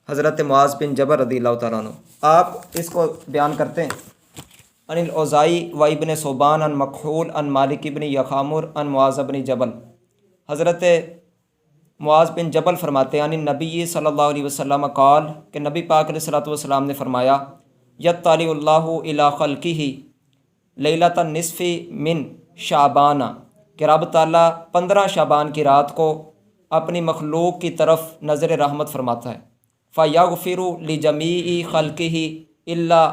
حضرت معاذ بن جبل رضی اللہ تعالیٰ عنہ، آپ اس کو بیان کرتے ہیں ان الاوزاعی و ابن صوبان ان مکحول ان مالک ابن یخامر ان معاذ بن جبل۔ حضرت معاذ بن جبل فرماتے ہیں ان نبی صلی اللہ علیہ وسلم قال کہ نبی پاک علیہ الصلوۃ والسلام نے فرمایا یطلع اللہ الی خلقہ لیلۃ النصف من شعبان، کہ رب تعالیٰ 15 شعبان کی رات کو اپنی مخلوق کی طرف نظر رحمت فرماتا ہے۔ فَيَغْفِرُ لِجَمِيعِ خَلْقِهِ إِلَّا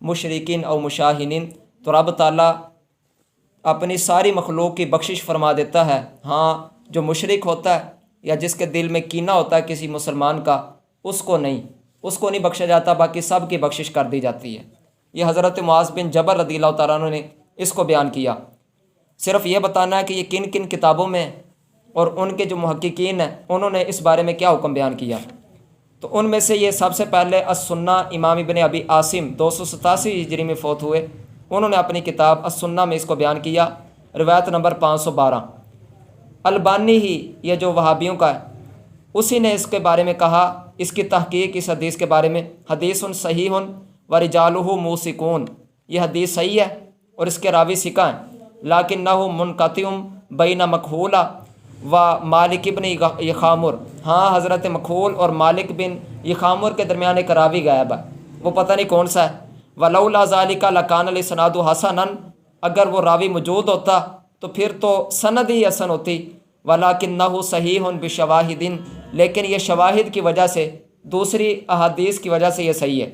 مشرکین او مشاہنین، تو رب تعالیٰ اپنی ساری مخلوق کی بخشش فرما دیتا ہے، ہاں جو مشرک ہوتا ہے یا جس کے دل میں کینہ ہوتا ہے کسی مسلمان کا، اس کو نہیں بخشا جاتا، باقی سب کی بخشش کر دی جاتی ہے۔ یہ حضرت معاذ بن جبل رضی اللہ تعالیٰ عنہ نے اس کو بیان کیا۔ صرف یہ بتانا ہے کہ یہ کن کن کتابوں میں اور ان کے جو محققین ہیں انہوں نے اس بارے میں کیا حکم بیان کیا، تو ان میں سے یہ سب سے پہلے السنہ امام ابن ابی عاصم 287 ہجری میں فوت ہوئے، انہوں نے اپنی کتاب السنہ میں اس کو بیان کیا، روایت نمبر 512۔ البانی ہی یہ جو وہابیوں کا ہے، اسی نے اس کے بارے میں کہا، اس کی تحقیق اس حدیث کے بارے میں، حدیث صحیح ورجالہ موثقون، یہ حدیث صحیح ہے اور اس کے راوی ثقہ ہیں، لیکنہ منقطع بین مکحولہ و مالک بن یخامر، ہاں حضرت مکحول اور مالک بن یخامر کے درمیان ایک راوی غائب ہے، وہ پتہ نہیں کون سا ہے۔ ولولا ذالک لکان الاسناد حسنا، اگر وہ راوی موجود ہوتا تو پھر تو سند ہی حسن ہوتی، ولکنہ صحیح بشواہد، لیکن یہ شواہد کی وجہ سے، دوسری احادیث کی وجہ سے یہ صحیح ہے۔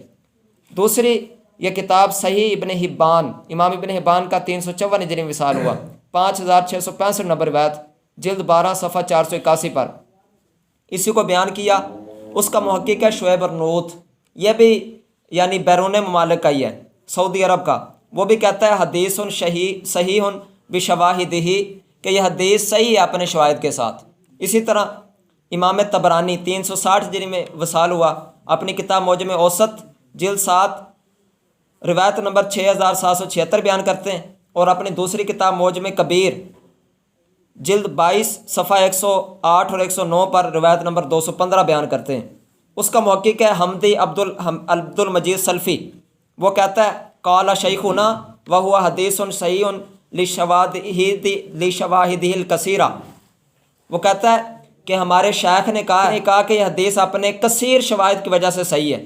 دوسری یہ کتاب صحیح ابن حبان، امام ابن حبان کا 354 ہجری میں وصال ہوا، 5665 نمبر روایت، جلد 12 صفحہ 481 پر اسی کو بیان کیا۔ اس کا محقق ہے شعیب ارنوط، یہ بھی یعنی بیرون ممالک کا ہی ہے، سعودی عرب کا، وہ بھی کہتا ہے حدیث صحیح بشواہدہ، کہ یہ حدیث صحیح ہے اپنے شواہد کے ساتھ۔ اسی طرح امام طبرانی 360 ہجری میں وصال ہوا، اپنی کتاب معجم اوسط جلد 7 روایت نمبر 6776 بیان کرتے ہیں، اور اپنی دوسری کتاب معجم کبیر جلد 22 صفحہ 108 اور 109 پر روایت نمبر 215 بیان کرتے ہیں۔ اس کا محقق ہے حمدی عبد المجید سلفی، وہ کہتا ہے قال شیخنا وہو حدیث صحیح لشواہدہ الکثیرہ، وہ کہتا ہے کہ ہمارے شیخ نے کہا کہ یہ حدیث اپنے کثیر شواہد کی وجہ سے صحیح ہے،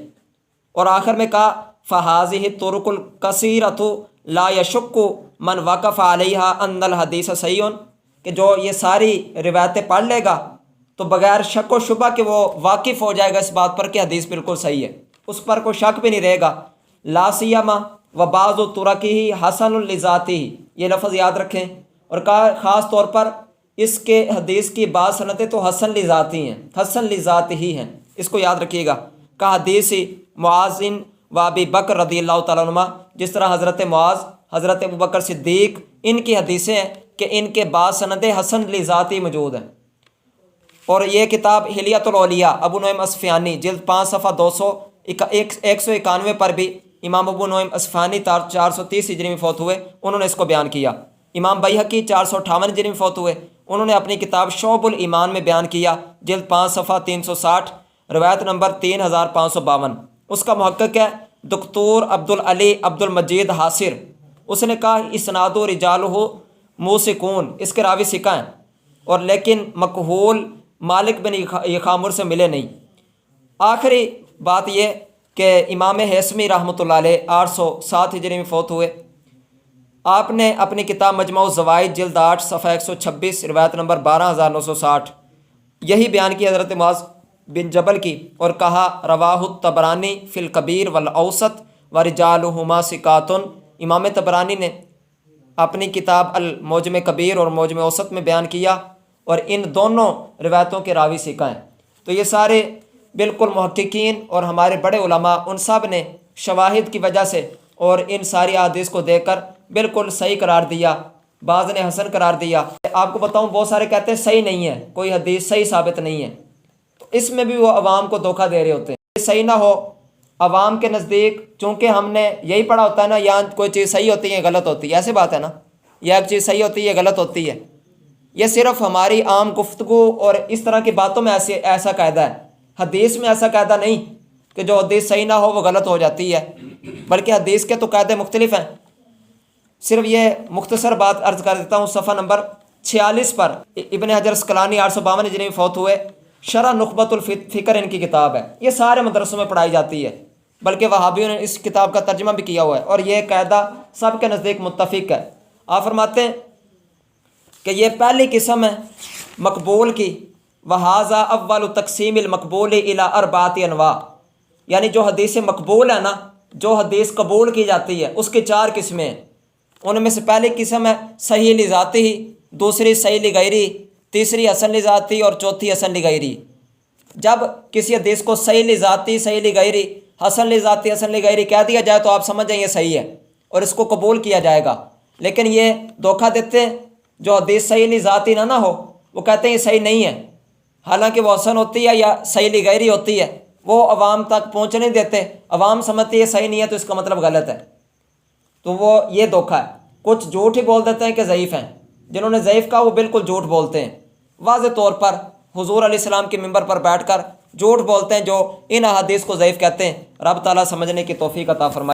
اور آخر میں کہا فہذہ الطرق الکثیرۃ لا یشک من وقف علیہا ان الحدیث صحیح، کہ جو یہ ساری روایتیں پڑھ لے گا تو بغیر شک و شبہ کہ وہ واقف ہو جائے گا اس بات پر کہ حدیث بالکل صحیح ہے، اس پر کوئی شک بھی نہیں رہے گا۔ لا سیما و بعض طرقہ حسن لذاتہ، یہ لفظ یاد رکھیں، اور کہا خاص طور پر اس کے حدیث کی بعض سندیں تو حسن لذاتی ہیں، حسن لذات ہی ہیں، اس کو یاد رکھیے گا۔ کہ حدیث معاذ و ابی بکر رضی اللہ تعالیٰ عنہ، جس طرح حضرت معاذ، حضرت ابوبکر صدیق، ان کی حدیثیں ہیں کہ ان کے بعض سندیں حسن لذاتی موجود ہیں۔ اور یہ کتاب حلیۃ الاولیاء ابو نعیم اصفہانی جلد 5 صفحہ 191 پر بھی امام ابو نعیم اصفہانی 430 ہجری میں فوت ہوئے، انہوں نے اس کو بیان کیا۔ امام بیہقی 458 ہجری میں فوت ہوئے، انہوں نے اپنی کتاب شعب الایمان میں بیان کیا، جلد 5 صفحہ 360 روایت نمبر 3552۔ اس کا محقق ہے دکتور عبدالعلی عبدالمجید حاصر، اس نے کہا اسناد و رجالہ موثقون، اس کے راوی ثقہ ہیں، اور لیکن مکحول مالک بن یخامر سے ملے نہیں۔ آخری بات یہ کہ امام حیثمی رحمۃ اللہ علیہ 807 ہجری میں فوت ہوئے، آپ نے اپنی کتاب مجموع الزوائد جلد 8 صفحہ 126 روایت نمبر 12960 یہی بیان کی حضرت معاذ بن جبل کی، اور کہا رواہ الطبرانی فی الکبیر والاوسط ورجالہما ثقات، امام طبرانی نے اپنی کتاب المعجم کبیر اور معجم اوسط میں بیان کیا، اور ان دونوں روایتوں کے راوی ثقہ ہیں۔ تو یہ سارے بالکل محققین اور ہمارے بڑے علماء، ان سب نے شواہد کی وجہ سے اور ان ساری احادیث کو دیکھ کر بالکل صحیح قرار دیا، بعض نے حسن قرار دیا۔ آپ کو بتاؤں بہت سارے کہتے ہیں صحیح نہیں ہے، کوئی حدیث صحیح ثابت نہیں ہے، تو اس میں بھی وہ عوام کو دھوکہ دے رہے ہوتے ہیں۔ صحیح نہ ہو عوام کے نزدیک، چونکہ ہم نے یہی پڑھا ہوتا ہے نا، یا کوئی چیز صحیح ہوتی ہے غلط ہوتی ہے، ایسی بات ہے نا، یا ایک چیز صحیح ہوتی ہے غلط ہوتی ہے، یہ صرف ہماری عام گفتگو اور اس طرح کی باتوں میں ایسا قاعدہ ہے، حدیث میں ایسا قاعدہ نہیں کہ جو حدیث صحیح نہ ہو وہ غلط ہو جاتی ہے، بلکہ حدیث کے تو قاعدے مختلف ہیں۔ صرف یہ مختصر بات عرض کر دیتا ہوں، صفحہ نمبر 46 پر ابن حجر اسقلانی 852 ہجری میں فوت ہوئے، شرح نخبۃ الفکر ان کی کتاب ہے، یہ سارے مدرسوں میں پڑھائی جاتی ہے، بلکہ وہابیوں نے اس کتاب کا ترجمہ بھی کیا ہوا ہے، اور یہ قاعدہ سب کے نزدیک متفق ہے۔ آپ فرماتے ہیں کہ یہ پہلی قسم ہے مقبول کی، وہذا اول تقسیم المقبول الی اربعۃ انواع، یعنی جو حدیث مقبول ہے نا، جو حدیث قبول کی جاتی ہے اس کی 4 قسمیں ہیں۔ ان میں سے پہلی قسم ہے صحیح لذاتی، دوسری صحیح لغیری، تیسری حسن لذاتی اور چوتھی حسن لغیری۔ جب کسی حدیث کو صحیح لذاتی، صحیح لغیری، حسن لذاتی، حسن لغیری کہہ دیا جائے تو آپ سمجھ جائیں یہ صحیح ہے اور اس کو قبول کیا جائے گا، لیکن یہ دھوکہ دیتے ہیں جو حدیث صحیح لذاتی نہ ہو، وہ کہتے ہیں یہ صحیح نہیں ہے، حالانکہ وہ حسن ہوتی ہے یا صحیح لغیری ہوتی ہے، وہ عوام تک پہنچ نہیں دیتے، عوام سمجھتی ہے یہ صحیح نہیں ہے تو اس کا مطلب غلط ہے، تو وہ یہ دھوکہ ہے۔ کچھ جھوٹ ہی بول دیتے ہیں کہ ضعیف ہیں، جنہوں نے ضعیف کہا وہ بالکل جھوٹ بولتے ہیں، واضح طور پر حضور علیہ السلام کے منبر پر بیٹھ کر جھوٹ بولتے ہیں جو ان احادیث کو ضعیف کہتے ہیں۔ رب تعالیٰ سمجھنے کی توفیق عطا فرمائے۔